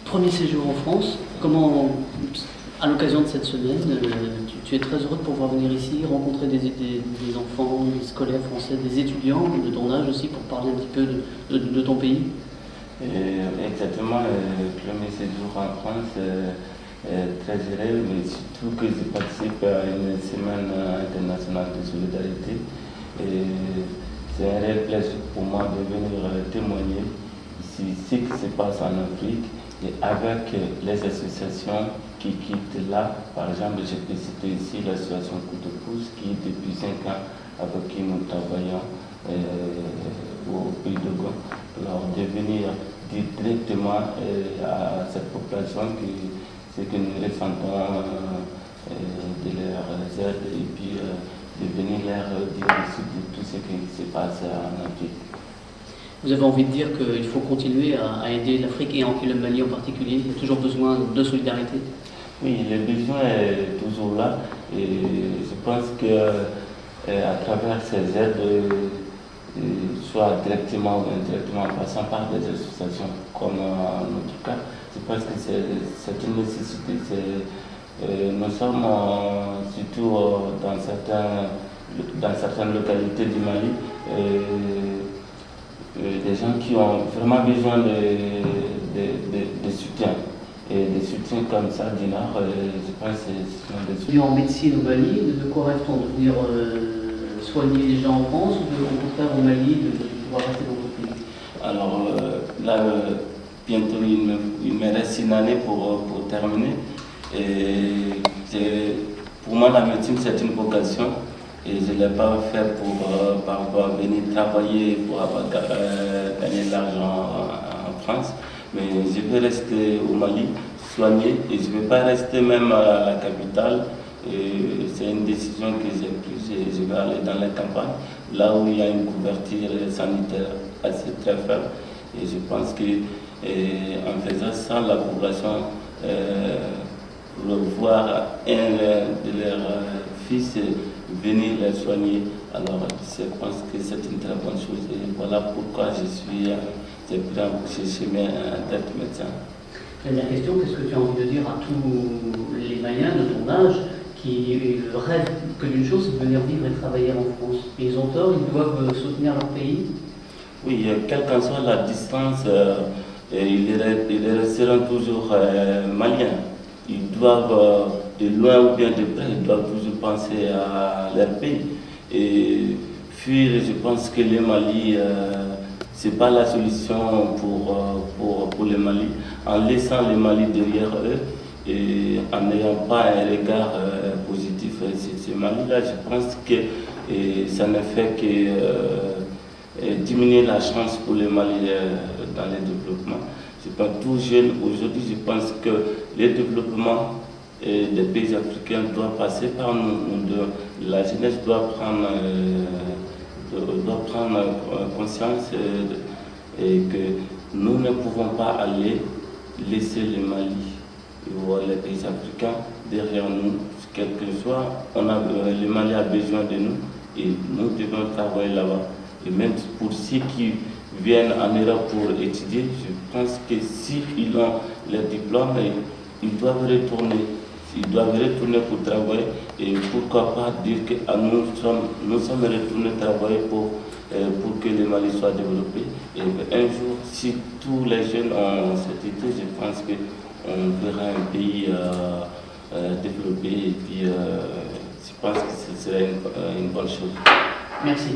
Premier séjour en France, comment, à l'occasion de cette semaine, tu es très heureux de pouvoir venir ici, rencontrer des enfants, des scolaires français, des étudiants de ton âge aussi, pour parler un petit peu de ton pays. Exactement, le premier séjour en France, très heureux, mais surtout que je participe à une semaine internationale de solidarité. C'est un réel plaisir pour moi de venir témoigner ici ce qui se passe en Afrique et avec les associations qui quittent là. Par exemple, je peux citer ici l'association Coup de pouce qui depuis 5 ans avec qui nous travaillons au pays de Gand. Alors de venir dire directement à cette population ce que nous ressentons de leur aide et puis de venir leur dire aussi de tout ce qui se passe en Afrique. Vous avez envie de dire qu'il faut continuer à aider l'Afrique et le Mali en particulier. Il y a toujours besoin de solidarité. Oui, le besoin est toujours là et je pense qu'à travers ces aides, soit directement ou indirectement en passant par des associations comme en notre cas, je pense que c'est une nécessité. Nous sommes surtout dans certaines localités du Mali des gens qui ont vraiment besoin de soutien. Et des soutiens comme ça du Nord, je pense que ce sont des soutiens. En médecine au Mali, de quoi rêve-t-on? De venir soigner les gens en France ou au contraire au Mali de pouvoir rester dans votre pays? Alors là, bientôt il me reste une année pour terminer. Et pour moi, la médecine, c'est une vocation. Et je ne l'ai pas fait pour venir travailler, pour gagner de l'argent en France. Mais je vais rester au Mali, soigner, et je ne vais pas rester même à la capitale. C'est une décision que j'ai prise et je vais aller dans les campagnes, là où il y a une couverture sanitaire assez très faible. Et je pense qu'en faisant ça, la population voir un de leurs fils venir les soigner. Alors je pense que c'est une très bonne chose et voilà pourquoi j'ai pris ce chemin d'être médecin. Dernière question, qu'est-ce que tu as envie de dire à tous les Maliens de ton âge qui rêvent que d'une chose, c'est de venir vivre et travailler en France? Ils ont tort, ils doivent soutenir leur pays? Oui, quelle qu'en soit la distance, ils resteront toujours maliens. Ils doivent, de loin ou bien de près, ils doivent toujours penser à leur pays. Et fuir, je pense que le Mali, ce n'est pas la solution pour le Mali. En laissant le Mali derrière eux et en n'ayant pas un regard positif sur ce Mali-là, je pense que ça ne fait que diminuer la chance pour le Mali dans le développement. Je pense tout jeune, aujourd'hui, je pense que le développement des pays africains doit passer par nous. La jeunesse doit prendre conscience et que nous ne pouvons pas aller laisser le Mali ou les pays africains derrière nous, quel que soit. Le Mali a besoin de nous et nous devons travailler là-bas. Et même pour ceux qui viennent en Europe pour étudier, je pense que s'ils ont leur diplôme, ils doivent retourner. Ils doivent retourner pour travailler et pourquoi pas dire que nous sommes retournés travailler pour que le Mali soit développé. Et un jour, si tous les jeunes ont cette idée, je pense qu'on verra un pays développé et puis je pense que ce serait une bonne chose. Merci.